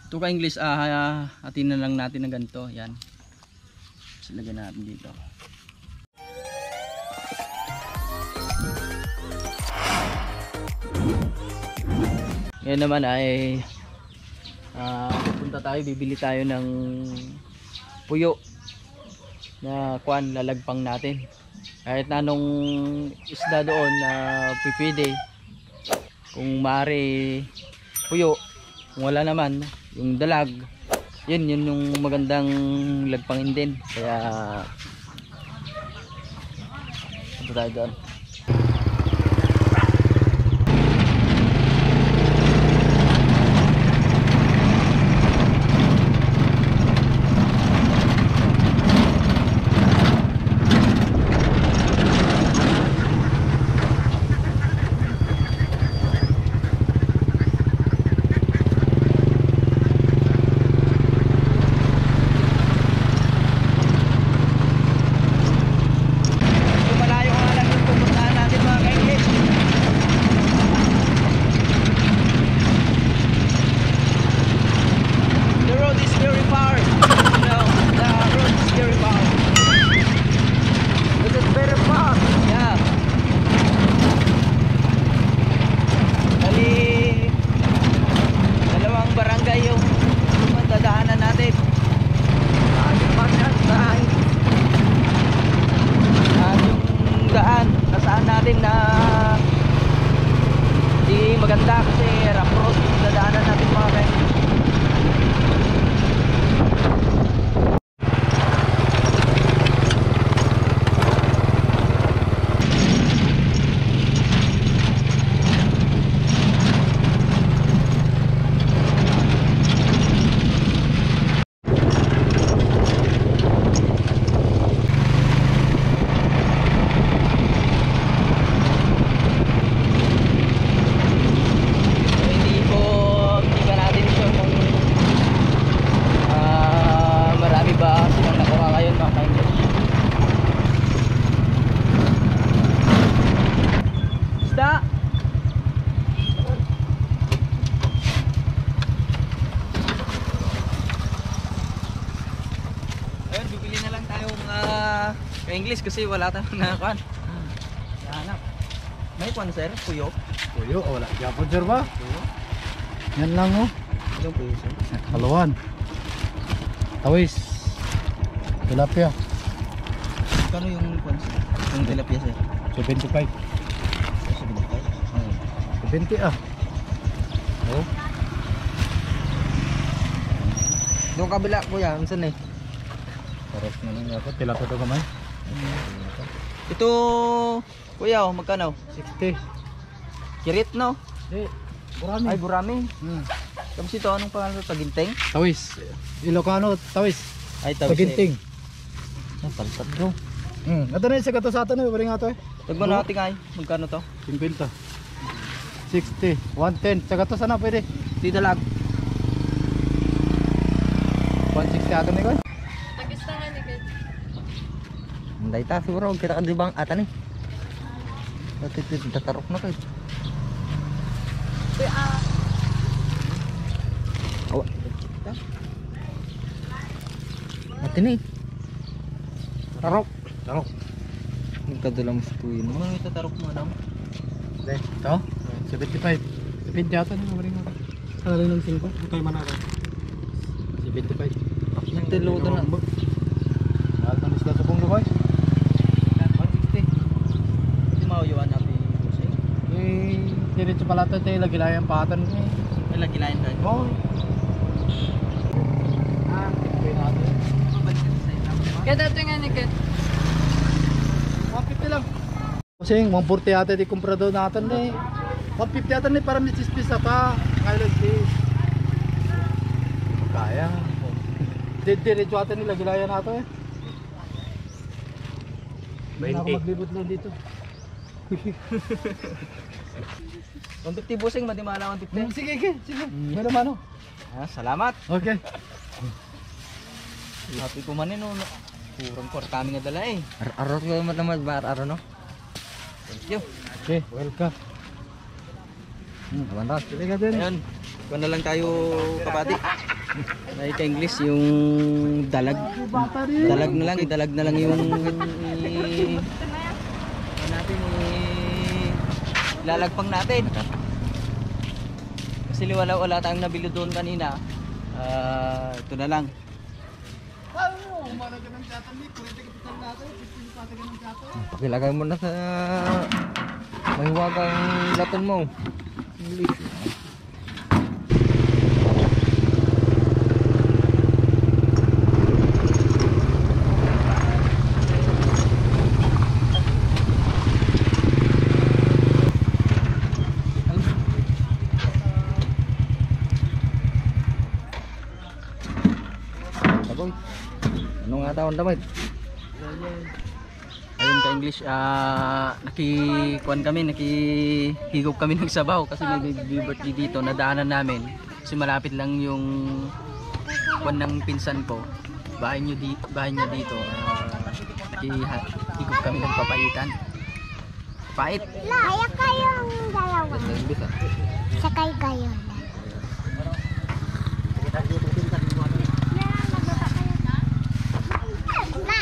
Ito ka English, hatiin na lang natin ng ganito. Yan. Silagyan natin dito. Ngayon naman ay pupunta tayo, bibili tayo ng puyo na lalagpang natin. Kahit na anong isda doon na pipili, kung maaari puyo, kung wala naman yung dalag, yun yung magandang lagpangin din. Kaya punta tayo doon. Maganda kasi rough road yung dadaanan natin mga kaibigan. English kasi wala tayong nakakuan. Hanap. May kuan sir, puyo. Puyo, wala. Japon sir ba? Puyo. Yan lang oh. Ilang puyo sir? Haluan. Tawis. Tilapia. Kano yung kuan sir? Yung tilapia sir? 75. 70 ah. Oh. Doon kabila kuya, unsan eh? Paros na lang dapat. Tilapia to kamay. Ito kuya, magkano? 60. Kirit no? Di, burami. Ay burami. Tapos ito anong pangalan ito? Taginting? Tawis. Ilocano, tawis. Ay tawis. Taginting. Ay palsat bro. Ito na yung sagato sa atin eh. Bari nga to eh. Tagman natin ay. Magkano to? 50. 60. 110. Sagato sana pwede. Di dalag. 160 atin na ikaw. Hindi ta siguro kita kan dibang atan eh. Dati tatarok na kayo. Awa. Ati ni. Tarok. Tarok. Nagkadalang stuin. Mga tatarok mo na. Deh, ito. 75. 70 yata na bari nga. Kala rin ng 5. Ito yung manara. 75. Nagtilo ito na. Mahal ng isla sa Bungo boy. 160. Hindi mauyuan natin busay. Eh, diretso pala ito tayo. Lagilayan patan eh. May lagilayan tayo. Oo. Okay natin. Kaya dito nga ni Ken. 150 lang. Kasi 140 yata di kumprador natin eh. 150 yata ni para may chispis pa. Kaya lang kaya. Diretso yata nila gilayan nato eh. 20. Ako maglibot lang dito. 150 busing, madimala 150. Sige. Meron mano. Salamat. Okay. Happy ko manin no. Kurang kami nga dala eh. Arot ko naman aro no. Thank you. Okay, welcome. Abantas. Sige ka din. Ayun. Kuha na lang tayo kapati. Ay ka-English yung dalag. Dalag na lang yung natin lalagpang natin. Kasi wala tayong nabili doon kanina. Ito na lang. Pakilagay mo na sa mahiwagang laton mo. English. Taboy. Ano nga taon damit? Ayun ka-English, nakihigop kami ng sabaw kasi may baby birthday dito, nadaanan namin. Kasi malapit lang yung kwan ng pinsan ko. Bahay niya dito. Nakihigop kami ng papaitan. Pait. Kaya kayong dalawa. English ah. Sakay kayo. Na.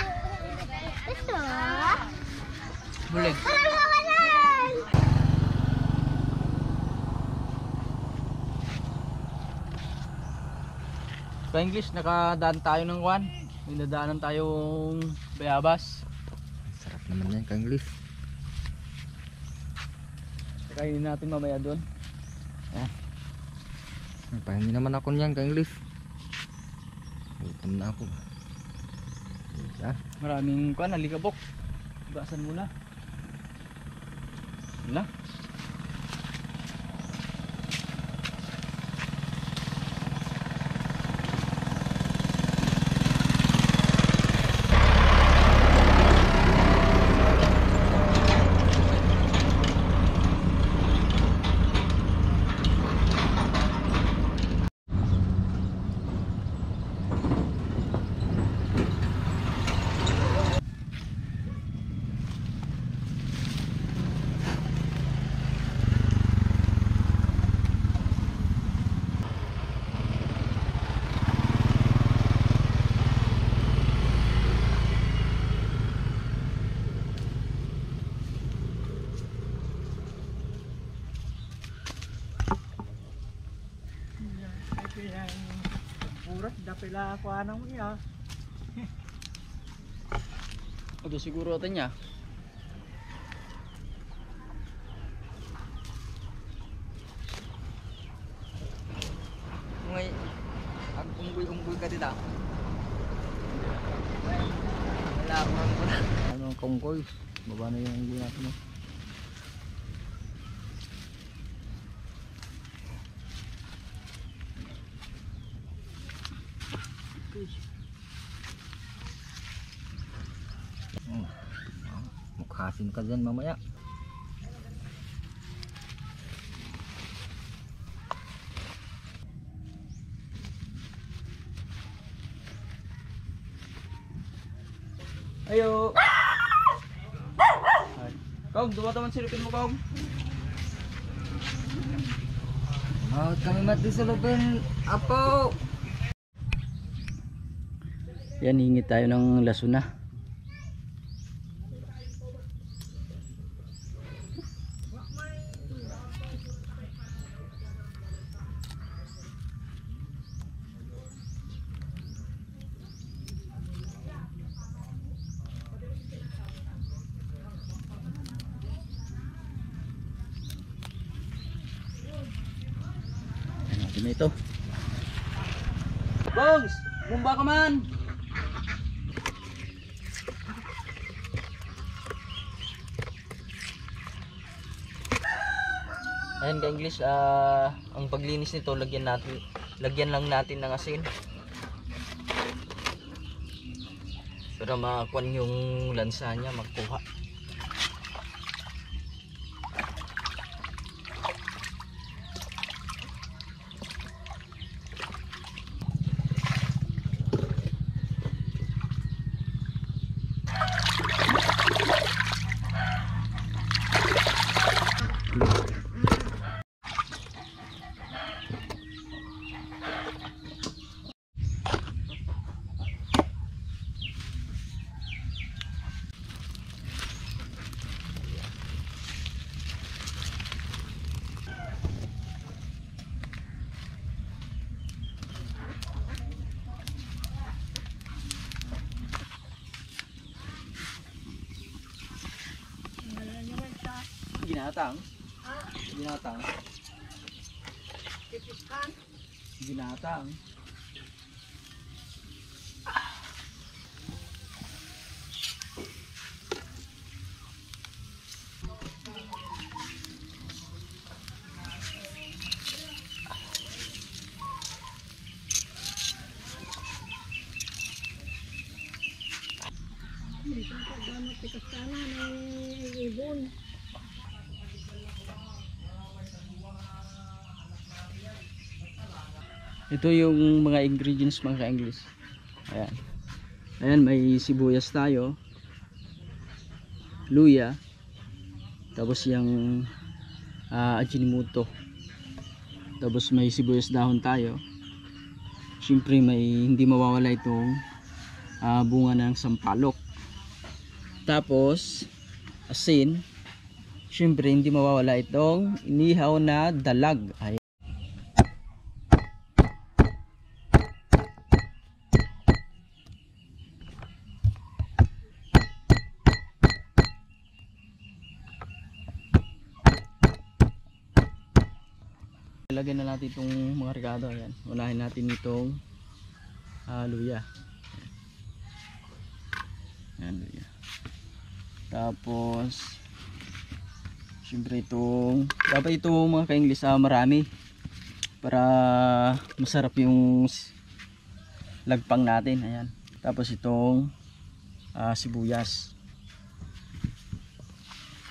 Gusto? Bulig. Sa English, nakadaan tayo ng kwan. May nadaanan tayong bayabas. Sarap naman yan ka-English. Kainin natin mamaya doon. Pahingi naman ako niyan ka-English. Gutom na ako. Maraming kwan, alikabok. Basan muna. Wala. Buras, dapila ako anong iya. Ito siguro atin niya. Ngay ag-unggoy ka dito. Wala ako na. Ano ang kongkoy? Baba na yung unggoy natin. Mukhasin ka dyan mamaya. Ayo. Kong, duwa-duwa silupin mo, Kong. Huwag kami matisulupin, apo. Yan, hingi tayo ng lasuna. Natin na ito. Bongs! Bumba ka man! Ayan ka English, ang paglinis nito lagyan lang natin ng asin para makuan yung lansa niya, magkuha. Ginatang. Ginatang. Ginatang. Ito yung mga ingredients mga ka-English. Ayan. Ayan, may sibuyas tayo. Luya. Tapos yung ajinomoto. Tapos may sibuyas dahon tayo. Siyempre may hindi mawawala itong bunga ng sampalok. Tapos asin. Siyempre hindi mawawala itong inihaw na dalag. Ayan. Ilagay na natin itong mga ricado. Ayan. Unahin natin itong luya. Ayan, luya. Tapos siyempre itong dapat itong mga ka-English marami para masarap yung lagpang natin. Ayan. Tapos itong sibuyas.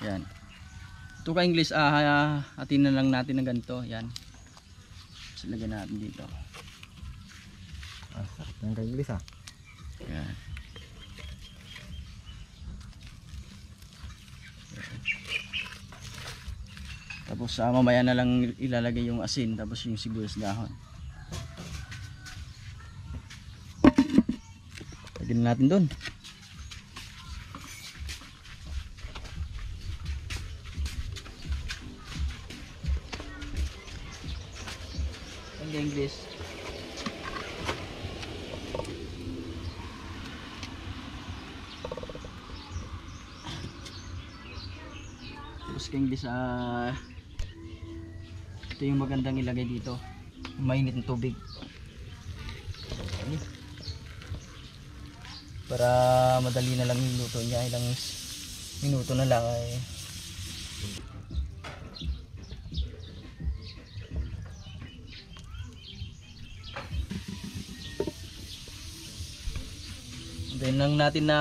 Ayan. Ito ka-English atin na lang natin ng ganito. Ayan. Lagyan natin dito. Sarap ng ka-English ah. Yan. Tapos mamaya na lang ilalagay yung asin, tapos yung sibuyas dahon. Lagyan natin doon. English. Tapos English ito yung magandang ilagay dito. Mainit ng tubig. Para madali na lang yung luto niya, ilang minuto na lang ay then lang natin na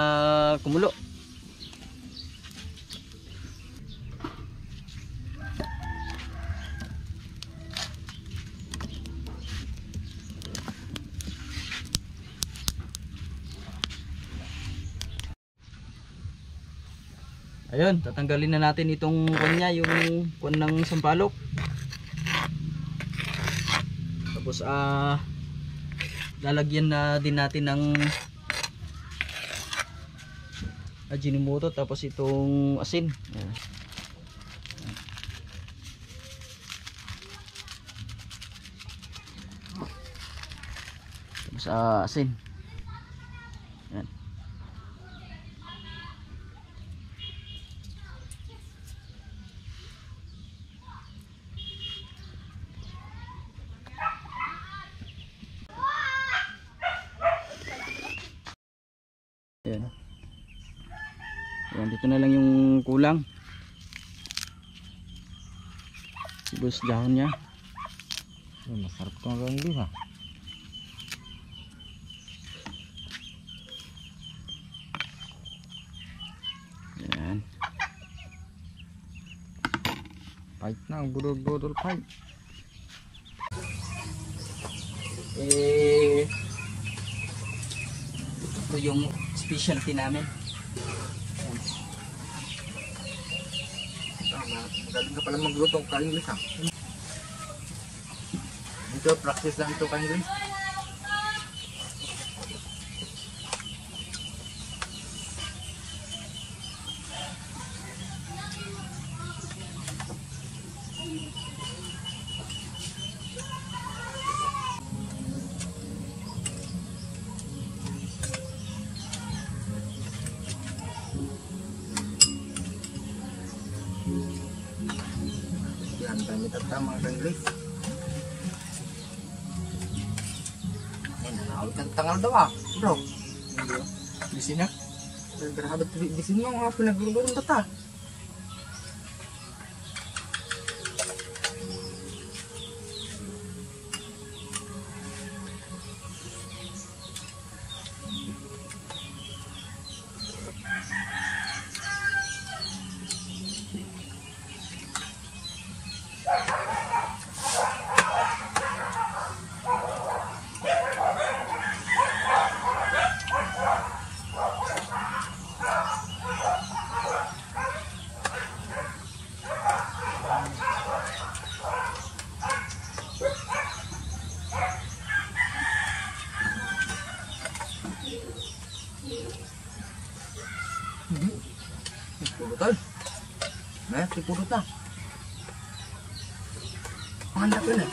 kumulo. Ayun, tatanggalin na natin itong kanya, yung kuwan ng sampalok. Tapos lalagyan na din natin ng ajinomoto, tapos itong asin. Ayan. Tapos asin. Ayan. Ayan. Ayan, dito na lang yung kulang. Sibuyas dahon niya. Masarap kong ka-English ah. Ayan. Pahit na, budol-budol pahit. Ito yung specialty namin. Magaling ka pala magluto ng ka-English ah. Ito, practice lang ito ka-English. Santai minta tama ka English. Tahu kan tanggal doa, bro. Di sini Berhabat di sini mau apa pinagulong tata? Pulutan. Nah, si pulutan. Mana tuh nih?